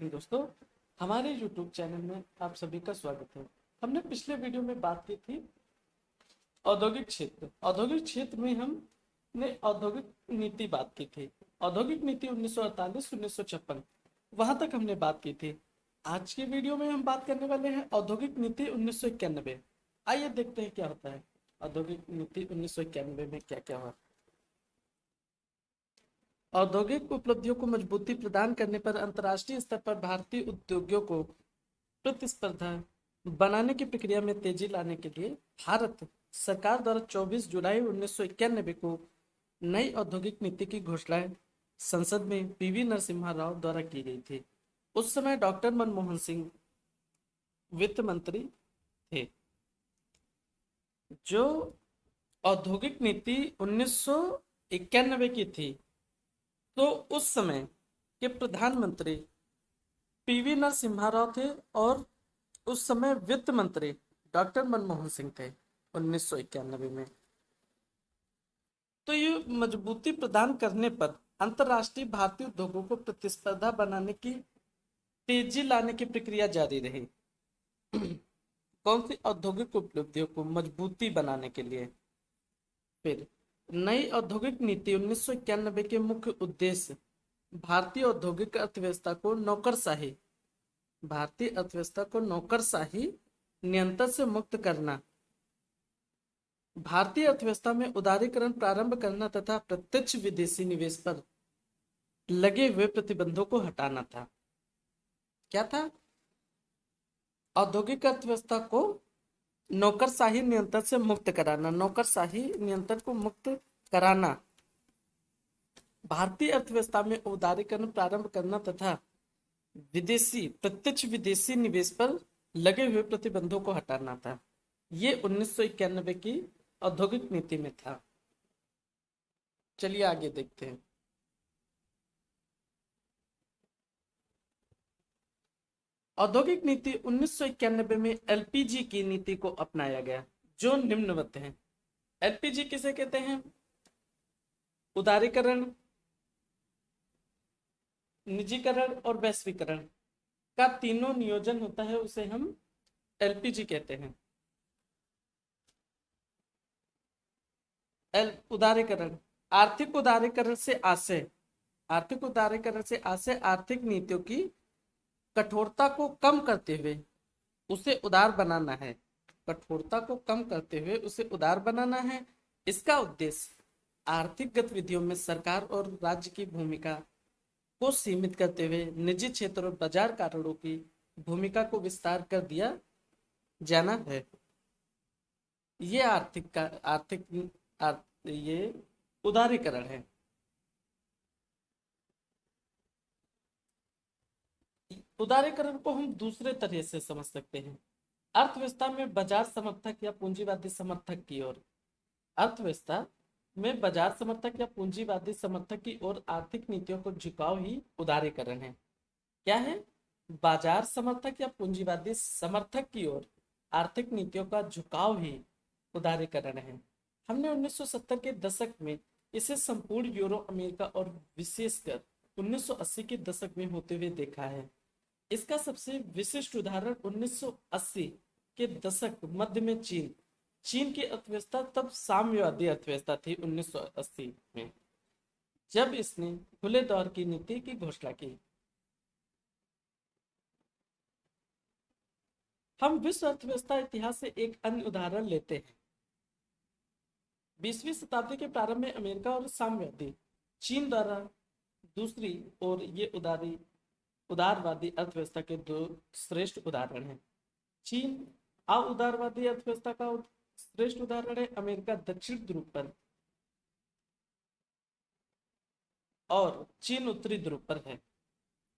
Morning दोस्तों, हमारे YouTube channel में आप सभी का स्वागत है। हमने पिछले वीडियो में बात की थी औद्योगिक क्षेत्र में हमने औद्योगिक नीति बात की थी। औद्योगिक नीति 1948-1956 वहां तक हमने बात की थी। आज के वीडियो में हम बात करने वाले हैं औद्योगिक नीति 1991। आइए देखते हैं क्या होता है औद्योगिक नीति 1991 में क्या क्या हुआ। औद्योगिक उपलब्धियों को मजबूती प्रदान करने पर अंतर्राष्ट्रीय स्तर पर भारतीय उद्योगों को प्रतिस्पर्धा बनाने की प्रक्रिया में तेजी लाने के लिए भारत सरकार द्वारा 24 जुलाई 1991 को नई औद्योगिक नीति की घोषणा संसद में पीवी नरसिम्हा राव द्वारा की गई थी। उस समय डॉक्टर मनमोहन सिंह वित्त मंत्री थे। जो औद्योगिक नीति 1991 की थी, तो उस समय के प्रधानमंत्री पीवी नरसिम्हा राव थे और उस समय वित्त मंत्री डॉक्टर मनमोहन सिंह थे 1991 में। तो ये मजबूती प्रदान करने पर अंतरराष्ट्रीय भारतीय उद्योगों को प्रतिस्पर्धा बनाने की तेजी लाने की प्रक्रिया जारी रही। कौन सी औद्योगिक उपलब्धियों को मजबूती बनाने के लिए। फिर नई औद्योगिक नीति 1991 के मुख्य उद्देश्य भारतीय औद्योगिक अर्थव्यवस्था को नौकरशाही नियंत्रण से मुक्त करना, भारतीय अर्थव्यवस्था में उदारीकरण प्रारंभ करना तथा प्रत्यक्ष विदेशी निवेश पर लगे हुए प्रतिबंधों को हटाना था। क्या था? औद्योगिक अर्थव्यवस्था को नौकरशाही नियंत्रण से मुक्त कराना, नौकरशाही नियंत्रण को मुक्त कराना, भारतीय अर्थव्यवस्था में उदारीकरण प्रारंभ करना तथा प्रत्यक्ष विदेशी निवेश पर लगे हुए प्रतिबंधों को हटाना था। ये 1991 की औद्योगिक नीति में था। चलिए आगे देखते हैं। औद्योगिक नीति 1991 में एलपीजी की नीति को अपनाया गया, जो निम्नवत है। एलपीजी किसे कहते हैं? उदारीकरण, निजीकरण और वैश्वीकरण का तीनों नियोजन होता है, उसे हम एलपीजी कहते हैं। उदारीकरण, आर्थिक उदारीकरण से आशय आर्थिक नीतियों की कठोरता को कम करते हुए उसे उदार बनाना है। कठोरता को कम करते हुए उसे उदार बनाना है। इसका उद्देश्य आर्थिक गतिविधियों में सरकार और राज्य की भूमिका को सीमित करते हुए निजी क्षेत्र और बाजार कारणों की भूमिका को विस्तार कर दिया जाना है। ये ये उदारीकरण है। उदारीकरण को हम दूसरे तरह से समझ सकते हैं। अर्थव्यवस्था में बाजार समर्थक या पूंजीवादी समर्थक की ओर अर्थव्यवस्था में बाजार समर्थक या पूंजीवादी समर्थक की ओर आर्थिक नीतियों को झुकाव ही उदारीकरण है। क्या है? बाजार समर्थक या पूंजीवादी समर्थक की ओर आर्थिक नीतियों का झुकाव ही उदारीकरण है। हमने 1970 के दशक में इसे संपूर्ण यूरो अमेरिका और विशेषकर 1980 के दशक में होते हुए देखा है। इसका सबसे विशिष्ट उदाहरण 1980 के दशक मध्य में चीन की अर्थव्यवस्था तब साम्यवादी अर्थव्यवस्था थी 1980 में, जब इसने खुले दौर की नीति की घोषणा की। हम विश्व अर्थव्यवस्था इतिहास से एक अन्य उदाहरण लेते हैं। 20वीं शताब्दी के प्रारंभ में अमेरिका और साम्यवादी चीन द्वारा दूसरी ओर ये उदारवादी अर्थव्यवस्था के दो श्रेष्ठ उदाहरण हैं। चीन उदारवादी अर्थव्यवस्था का श्रेष्ठ उदाहरण है। अमेरिका दक्षिण ध्रुव पर और चीन उत्तरी ध्रुव पर है।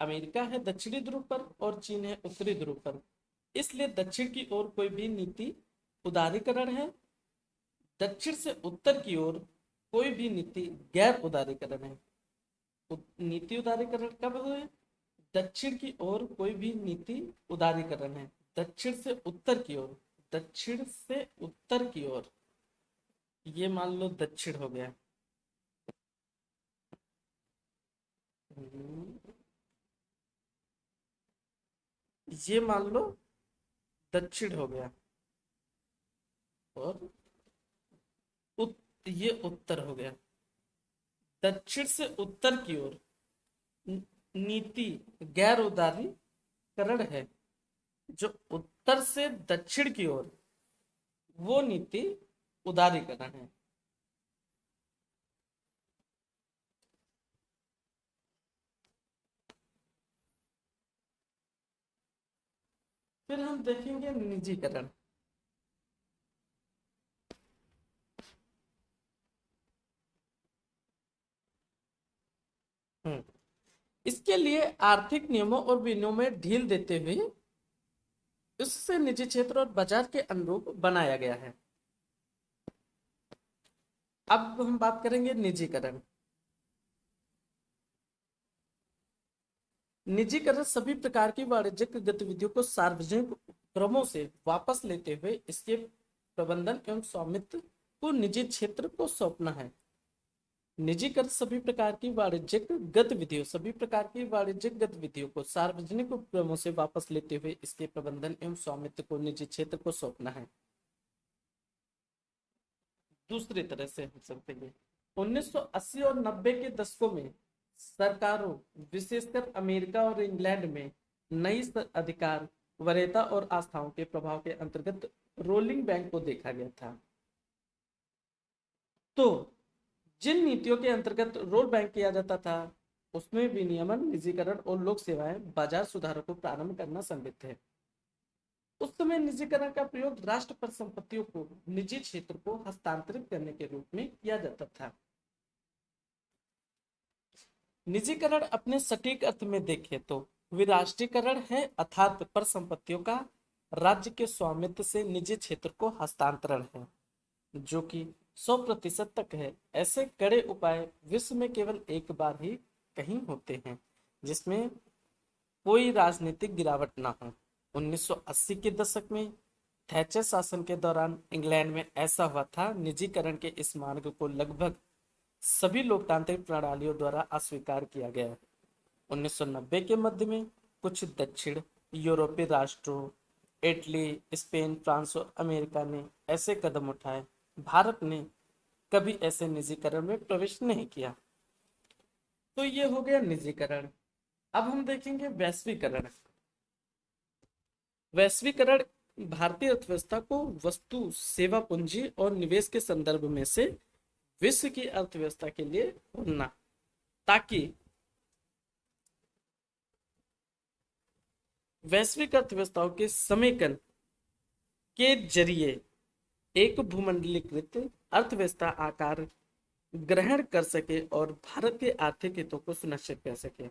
अमेरिका है दक्षिणी ध्रुव पर और चीन है उत्तरी ध्रुव पर। इसलिए दक्षिण की ओर कोई भी नीति उदारीकरण है, दक्षिण से उत्तर की ओर कोई भी नीति गैर उदारीकरण है। नीति उदारीकरण कब हुए? दक्षिण की ओर कोई भी नीति उदारीकरण है, दक्षिण से उत्तर की ओर ये मान लो दक्षिण हो गया। ये मान लो दक्षिण हो गया, और ये उत्तर हो गया। दक्षिण से उत्तर की ओर न- नीति गैर उदारीकरण है। जो उत्तर से दक्षिण की ओर, वो नीति उदारीकरण है। फिर हम देखेंगे निजीकरण। हम्म, इसके लिए आर्थिक नियमों और विनियमों में ढील देते हुए इससे निजी क्षेत्र और बाजार के अनुरूप बनाया गया है। अब हम बात करेंगे निजीकरण। निजीकरण सभी प्रकार की वाणिज्यिक गतिविधियों को सार्वजनिक उपक्रमों से वापस लेते हुए इसके प्रबंधन एवं स्वामित्व को निजी क्षेत्र को सौंपना है। निजीकरण सभी प्रकार की वाणिज्यिक गतिविधियों को सार्वजनिक उपक्रमों से वापस लेते हुए इसके प्रबंधन एवं स्वामित्व को निजी क्षेत्र को सौंपना है। दूसरी तरह से हम समझेंगे, 1980 और 90 के दशकों में सरकारों, विशेषकर अमेरिका और इंग्लैंड में नई अधिकार वरीयता और आस्थाओं के प्रभाव के अंतर्गत रोलिंग बैंक को देखा गया था। तो जिन नीतियों के अंतर्गत रोल बैंक किया जाता था, उसमें विनियमन, निजीकरण और लोक सेवाएं बाजार सुधारों को प्रारंभ करना सम्मिलित है। उस समय निजीकरण का प्रयोग राष्ट्र पर संपत्तियों को निजी क्षेत्र को हस्तांतरित करने के रूप में किया जाता था। निजीकरण अपने सटीक अर्थ में देखें तो विराष्ट्रीकरण है, अर्थात पर संपत्तियों का राज्य के स्वामित्व से निजी क्षेत्र को हस्तांतरण है, जो कि 100% तक है। ऐसे कड़े उपाय विश्व में केवल एक बार ही कहीं होते हैं जिसमें कोई राजनीतिक गिरावट ना हो। 1980 के दशक में थैचर शासन के दौरान इंग्लैंड में ऐसा हुआ था। निजीकरण के इस मार्ग को लगभग सभी लोकतांत्रिक प्रणालियों द्वारा अस्वीकार किया गया। 1990 के मध्य में कुछ दक्षिण यूरोपीय राष्ट्रों, इटली, स्पेन, फ्रांस और अमेरिका ने ऐसे कदम उठाए। भारत ने कभी ऐसे निजीकरण में प्रवेश नहीं किया। तो ये हो गया निजीकरण। अब हम देखेंगे वैश्वीकरण। वैश्वीकरण भारतीय अर्थव्यवस्था को वस्तु, सेवा पूंजी और निवेश के संदर्भ में से विश्व की अर्थव्यवस्था के लिए होना, ताकि वैश्विक अर्थव्यवस्थाओं के समेकन के जरिए एक भूमंडलीकृत अर्थव्यवस्था आकार ग्रहण कर सके और भारत के आर्थिक हितों को सुनिश्चित कर सके।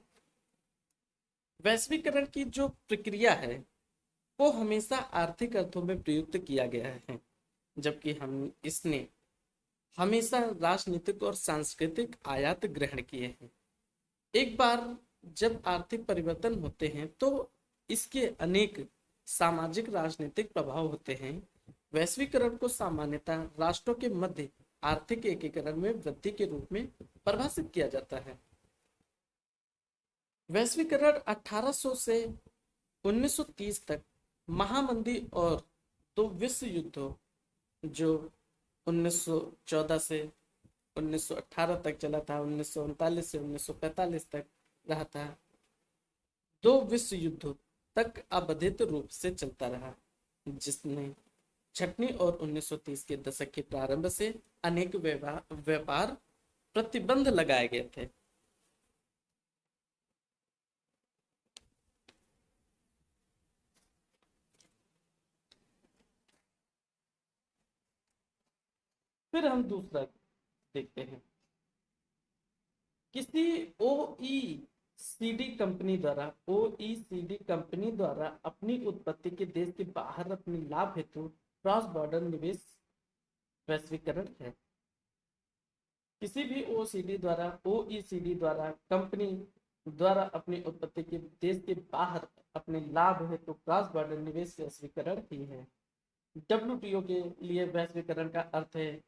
वैश्वीकरण की जो प्रक्रिया है वो हमेशा आर्थिक अर्थों में प्रयुक्त किया गया है, जबकि हम इसने हमेशा राजनीतिक और सांस्कृतिक आयात ग्रहण किए हैं। एक बार जब आर्थिक परिवर्तन होते हैं तो इसके अनेक सामाजिक राजनीतिक प्रभाव होते हैं। वैश्वीकरण को सामान्यतः राष्ट्रों के मध्य आर्थिक एकीकरण में वृद्धि के रूप में परिभाषित किया जाता है। वैश्वीकरण 1800 से 1930 तक महामंदी और दो विश्व युद्धों, जो 1914 से 1918 तक चला था, 1939 से 1945 तक रहा था, दो विश्व युद्धों तक अबाधित रूप से चलता रहा, जिसने छटनी और 1930 के दशक के प्रारंभ से अनेक व्यापार प्रतिबंध लगाए गए थे। फिर हम दूसरा देखते हैं, किसी ओईसीडी कंपनी द्वारा अपनी उत्पत्ति के देश के बाहर अपने लाभ हेतु क्रॉस बॉर्डर निवेश वैश्वीकरण है। किसी भी ओईसीडी द्वारा कंपनी द्वारा अपनी उत्पत्ति के देश के बाहर अपने लाभ हेतु क्रॉस बॉर्डर निवेश वैश्वीकरण ही है। डब्ल्यूटीओ के लिए वैश्वीकरण का अर्थ है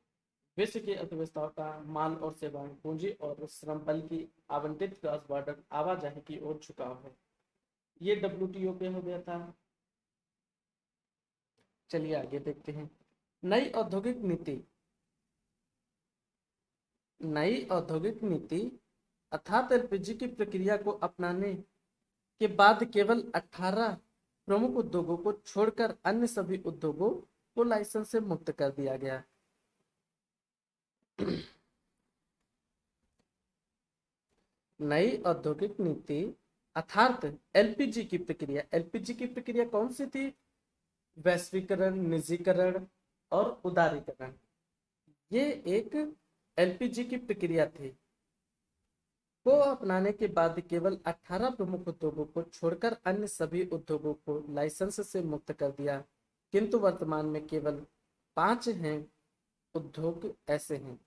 विश्व की अर्थव्यवस्थाओं का माल और सेवाएं, पूंजी और श्रम बल की आवंटित क्रॉस बॉर्डर आवाजाही की ओर झुकाव है। ये WTO पे हो गया था। चलिए आगे देखते हैं। नई औद्योगिक नीति। नई औद्योगिक नीति अर्थात एलपीजी की प्रक्रिया को अपनाने के बाद केवल 18 प्रमुख उद्योगों को छोड़कर अन्य सभी उद्योगों को लाइसेंस से मुक्त कर दिया गया। नई औद्योगिक नीति अर्थात एलपीजी की प्रक्रिया कौन सी थी? वैश्वीकरण, निजीकरण और उदारीकरण। ये एक एलपीजी की प्रक्रिया थी को अपनाने के बाद केवल 18 प्रमुख उद्योगों को छोड़कर अन्य सभी उद्योगों को लाइसेंस से मुक्त कर दिया, किंतु वर्तमान में केवल 5 हैं उद्योग ऐसे हैं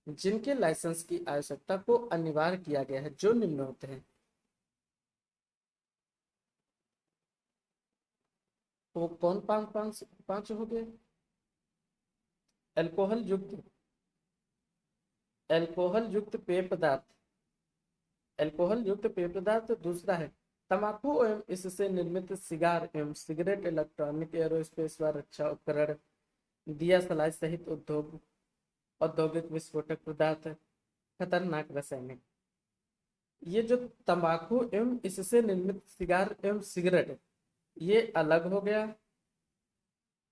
जिनके लाइसेंस की आवश्यकता को अनिवार्य किया गया है, जो निम्न होते हैं। वो कौन पांच पांच पांच हो गए? अल्कोहल युक्त अल्कोहल युक्त पेय पदार्थ। अल्कोहल युक्त पेय पदार्थ। दूसरा है तंबाकू एवं इससे निर्मित सिगार एवं सिगरेट, इलेक्ट्रॉनिक, एरोस्पेस व रक्षा उपकरण, दिया सलाई सहित औद्योगिक विस्फोटक पदार्थ, खतरनाक रासायनिक। ये जो तंबाकू एवं इससे निर्मित सिगार एवं सिगरेट, ये अलग हो गया।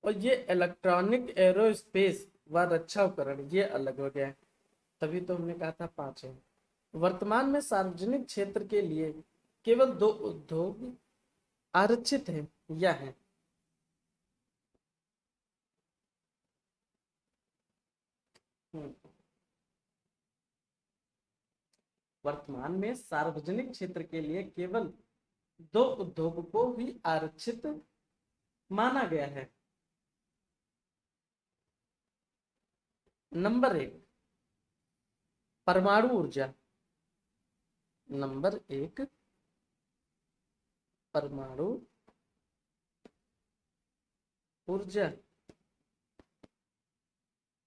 और ये इलेक्ट्रॉनिक, एरोस्पेस व रक्षा उपकरण, ये अलग हो गया। तभी तो हमने कहा था 5 है। वर्तमान में सार्वजनिक क्षेत्र के लिए केवल 2 उद्योग आरक्षित हैं या हैं। वर्तमान में सार्वजनिक क्षेत्र के लिए केवल 2 उद्योग को ही आरक्षित माना गया है। नंबर 1 परमाणु ऊर्जा। नंबर 1 परमाणु ऊर्जा।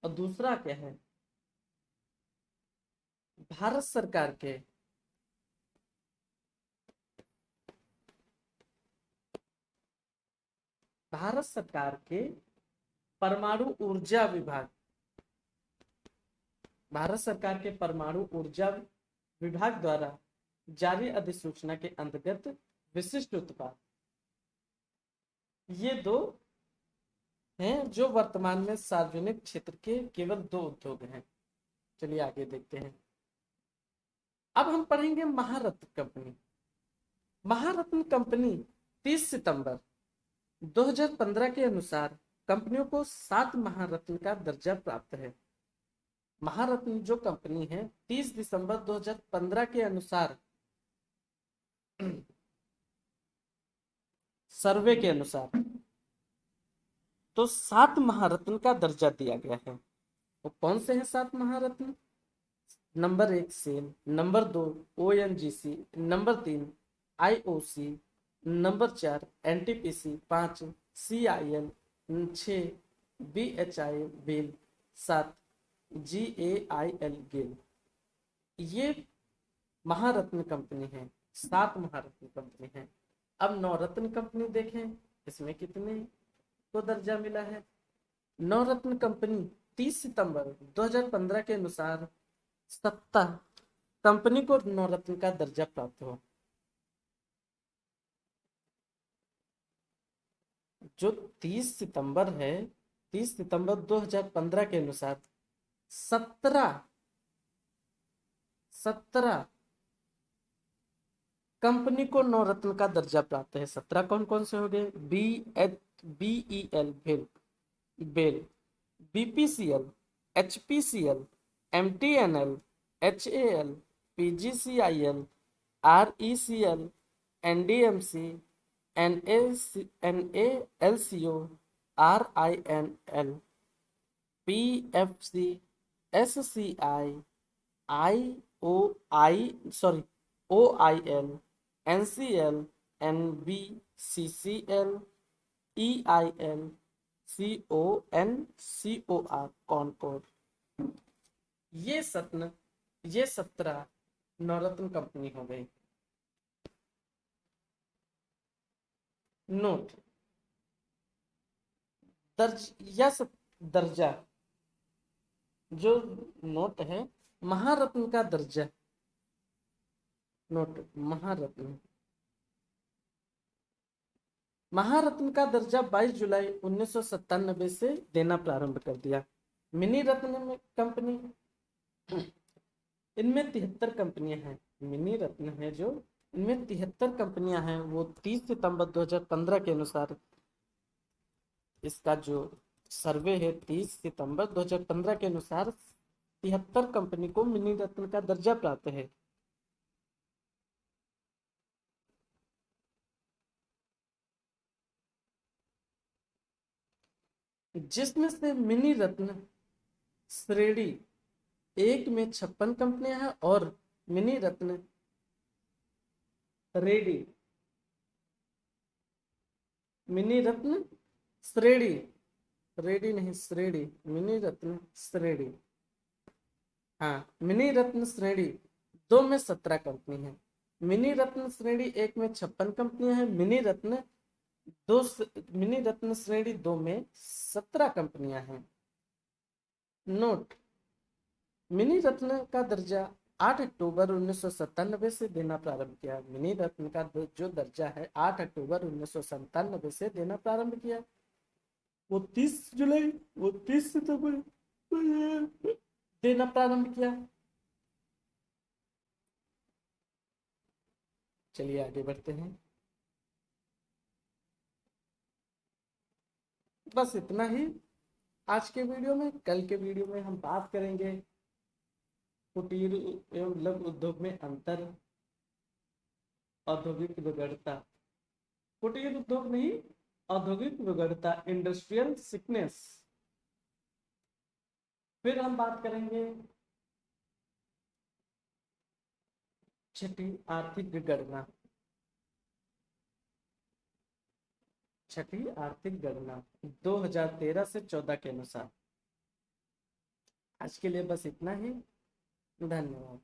और दूसरा क्या है? भारत सरकार के भारत सरकार के परमाणु ऊर्जा विभाग। भारत सरकार के परमाणु ऊर्जा विभाग द्वारा जारी अधिसूचना के अंतर्गत विशिष्ट उत्पाद, ये 2 हैं जो वर्तमान में सार्वजनिक क्षेत्र के केवल 2 उद्योग हैं। चलिए आगे देखते हैं। अब हम पढ़ेंगे महारत्न कंपनी। महारत्न कंपनी 30 सितंबर 2015 के अनुसार कंपनियों को 7 महारत्न का दर्जा प्राप्त है। महारत्न जो कंपनी है 30 दिसंबर 2015 के अनुसार, सर्वे के अनुसार, तो 7 महारत्न का दर्जा दिया गया है। वो कौन से हैं 7 Maharatna? Number 1 SAIL, number 2 ONGC, number 3 IOC, number 4 NTPC, 5 CIL, 6 BHI BHEL, 7 GAIL GAIL. ये महारत्न कंपनी है, 7 महारत्न कंपनी है। अब नवरत्न कंपनी देखें, इसमें कितने को दर्जा मिला है? नवरत्न कंपनी 30 सितंबर 2015 के अनुसार 7 कंपनी को नवरत्न का दर्जा प्राप्त हुआ। जो 30 सितंबर है, 30 सितंबर 2015 के अनुसार 17 कंपनी को नवरत्न का दर्जा प्राप्त है। 17 कौन कौन से हो गए? BEL BEL, BPCL, HPCL, MTNL, HAL, PGCIL, RECL, NDMC, NALCO, RINL, PFC, SCI, OIL, NCL, NBCCL, EIL, CONCOR, Concor. ये 17 नवरत्न कंपनी हो गई। नोट, दर्जा, जो नोट है महारत्न का दर्जा, नोट महारत्न, महारत्न का दर्जा 22 जुलाई 1997 से देना प्रारंभ कर दिया। मिनी रत्न में कंपनी, इनमें 73 कंपनियां हैं, मिनी रत्न है जो, इनमें 73 कंपनियां हैं। वो 30 सितंबर 2015 के अनुसार, इसका जो सर्वे है 30 सितंबर 2015 के अनुसार 73 कंपनी को मिनी रत्न का दर्जा प्राप्त है। जिसमें से मिनी रत्न श्रेणी एक में 56 कंपनियां हैं और मिनी रत्न रेडी, मिनी रत्न श्रेणी, रेडी नहीं श्रेणी, मिनी रत्न श्रेणी, हाँ मिनी रत्न श्रेणी दो में 17 कंपनी है। मिनी रत्न श्रेणी एक में 56 कंपनियां हैं, मिनी रत्न श्रेणी दो में 17 कंपनियां हैं। नोट, मिनी रत्न का दर्जा 8 अक्टूबर 1997 से देना प्रारंभ किया। मिनी रत्न का जो दर्जा है 8 अक्टूबर 1997 से देना प्रारंभ किया। वो 30 जुलाई, वो 30 सितंबर देना प्रारंभ किया। चलिए आगे बढ़ते हैं। बस इतना ही आज के वीडियो में। कल के वीडियो में हम बात करेंगे कुटीर एवं लघु उद्योग में अंतर, औद्योगिक विविधता, कुटीर उद्योग नहीं, औद्योगिक विविधता, इंडस्ट्रियल सिकनेस। फिर हम बात करेंगे छठी आर्थिक गणना, छठी आर्थिक गणना 2013 से 14 के अनुसार। आज के लिए बस इतना ही, धन्यवाद।